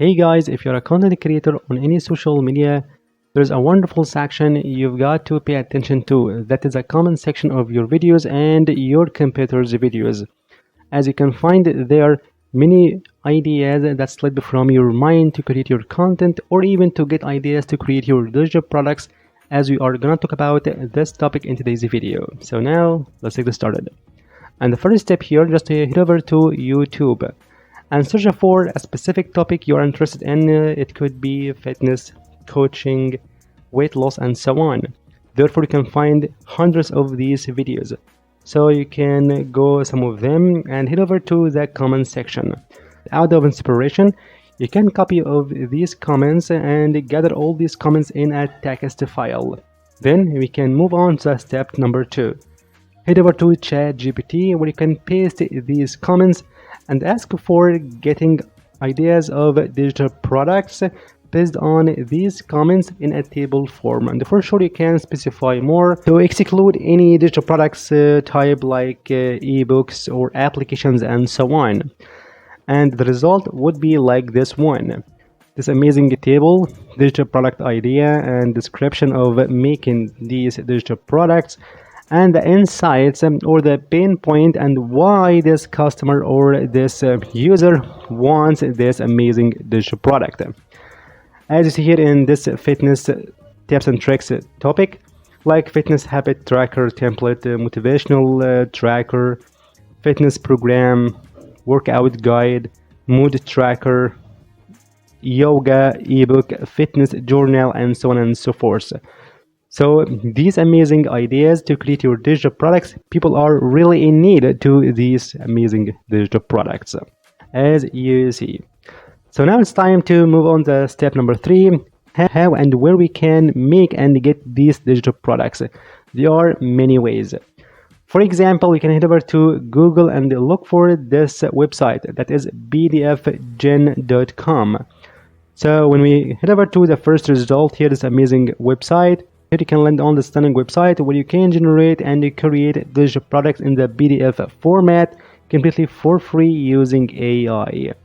Hey guys, if you're a content creator on any social media, there's a wonderful section you've got to pay attention to. That is a comment section of your videos and your competitors' videos. As you can find, there are many ideas that slip from your mind to create your content or even to get ideas to create your digital products, as we are gonna talk about this topic in today's video. So now let's get started. And the first step here, just head over to YouTube and search for a specific topic you're interested in. It could be fitness, coaching, weight loss, and so on. Therefore, you can find hundreds of these videos. So you can go some of them and head over to the comment section. Out of inspiration, you can copy of these comments and gather all these comments in a text file. Then we can move on to step number 2. Head over to ChatGPT, where you can paste these comments and ask for getting ideas of digital products based on these comments in a table form. And for sure you can specify more to exclude any digital products type like ebooks or applications and so on. And the result would be like this one. This amazing table, digital product idea and description of making these digital products, and the insights or the pain point and why this customer or this user wants this amazing digital product. As you see here in this fitness tips and tricks topic, like fitness habit tracker template, motivational tracker, fitness program, workout guide, mood tracker, yoga ebook, fitness journal, and so on and so forth. So these amazing ideas to create your digital products, people are really in need to these amazing digital products, as you see. So now it's time to move on to step number 3, how and where we can make and get these digital products. There are many ways. For example, you can head over to Google and look for this website, that is pdfgen.com. So when we head over to the first result, here is amazing website. Here you can land on the stunning website where you can generate and create digital products in the PDF format completely for free using AI.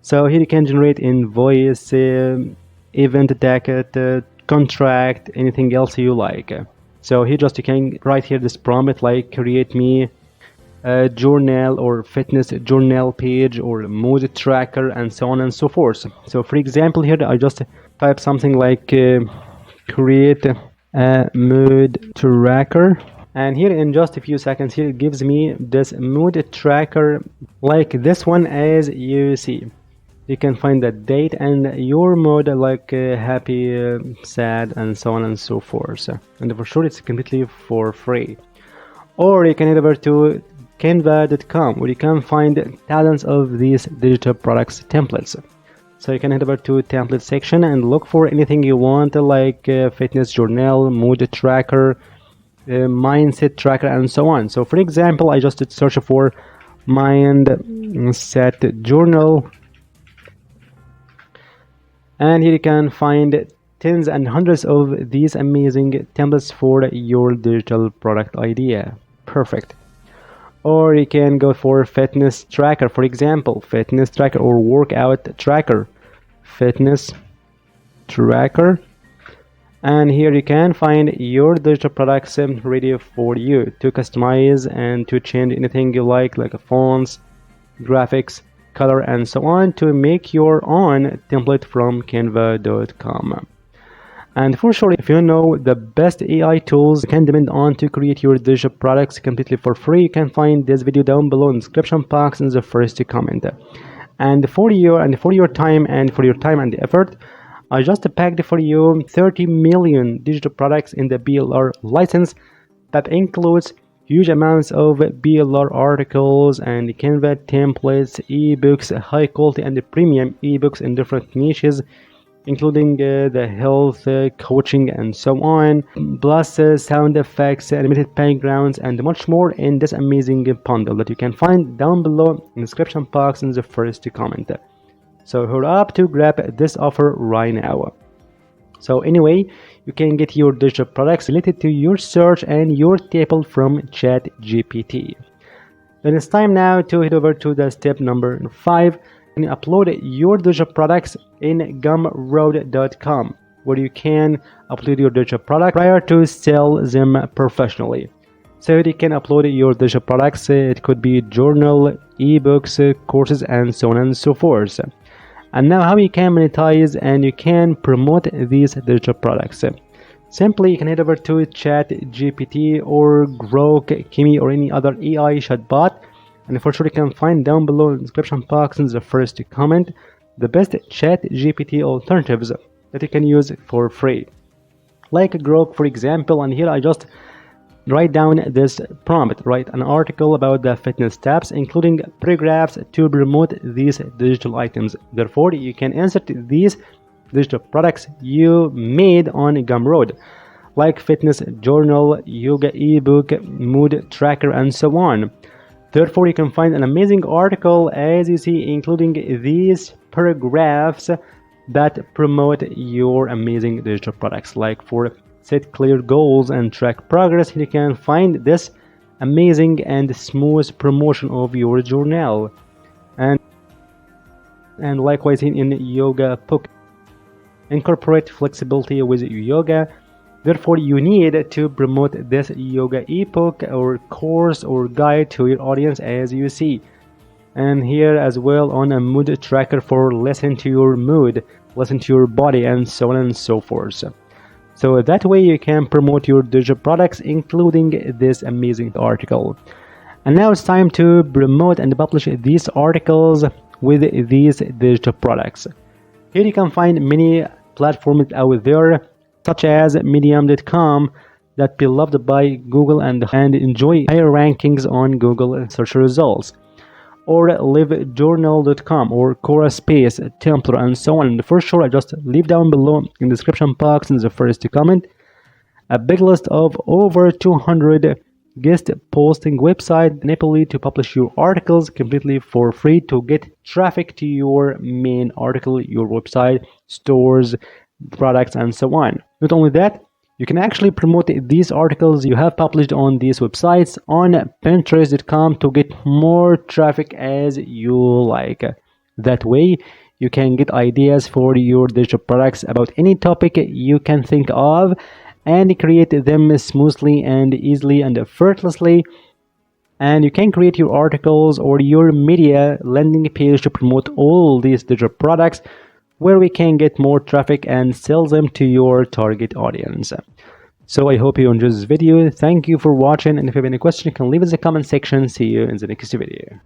So here you can generate invoice, event ticket, contract, anything else you like. So here just you can write here this prompt like create me a journal or fitness journal page or mood tracker and so on and so forth. So for example, here I just type something like create a mood tracker, and here in just a few seconds here it gives me this mood tracker like this one. As you see, you can find the date and your mood like happy, sad, and so on and so forth, and for sure it's completely for free. Or you can head over to canva.com where you can find thousands of these digital products templates. So you can head over to template section and look for anything you want, like fitness journal, mood tracker, mindset tracker, and so on. So for example, I just search for mindset journal, and here you can find tens and hundreds of these amazing templates for your digital product idea. Perfect. Or you can go for fitness tracker, for example, fitness tracker or workout tracker, fitness tracker, and here you can find your digital products ready for you to customize and to change anything you like fonts, graphics, color, and so on, to make your own template from canva.com. And for sure, if you know the best AI tools you can depend on to create your digital products completely for free, you can find this video down below in the description box in the first comment. And for your time and effort, I just packed for you 30 million digital products in the PLR license that includes huge amounts of PLR articles and Canva templates, ebooks, high quality and premium ebooks in different niches, including the health, coaching, and so on, plus sound effects, animated backgrounds, and much more in this amazing bundle that you can find down below in the description box in the first comment. So hurry up to grab this offer right now. So anyway, you can get your digital products related to your search and your table from ChatGPT. Then it's time now to head over to the step number 5, and upload your digital products in gumroad.com, where you can upload your digital product prior to sell them professionally. So you can upload your digital products. It could be journal, ebooks, courses, and so on and so forth. And now how you can monetize and you can promote these digital products. Simply, you can head over to ChatGPT or Grok, Kimi, or any other AI chatbot. And for sure, you can find down below in the description box in the first comment the best ChatGPT alternatives that you can use for free. Like Grok, for example, and here I just write down this prompt, write an article about the fitness steps, including paragraphs to promote these digital items. Therefore, you can insert these digital products you made on Gumroad, like fitness journal, yoga ebook, mood tracker, and so on. Therefore, you can find an amazing article, as you see, including these paragraphs that promote your amazing digital products, like for set clear goals and track progress. You can find this amazing and smooth promotion of your journal. And likewise in yoga book, incorporate flexibility with yoga. Therefore, you need to promote this yoga ebook or course or guide to your audience, as you see. And here as well on a mood tracker for listen to your mood, listen to your body, and so on and so forth. So that way you can promote your digital products, including this amazing article. And now it's time to promote and publish these articles with these digital products. Here you can find many platforms out there, such as medium.com, that beloved by Google and enjoy higher rankings on Google search results, or livejournal.com or Quora Tumblr, and so on. And for sure, I just leave down below in the description box in the first comment a big list of over 200 guest posting websites enable to publish your articles completely for free to get traffic to your main article, your website, stores, products, and so on. Not only that, you can actually promote these articles you have published on these websites on Pinterest.com to get more traffic as you like. That way, you can get ideas for your digital products about any topic you can think of and create them smoothly and easily and effortlessly. And you can create your articles or your media landing page to promote all these digital products, where we can get more traffic and sell them to your target audience. So I hope you enjoyed this video. Thank you for watching, and if you have any questions, you can leave it in the comment section. See you in the next video.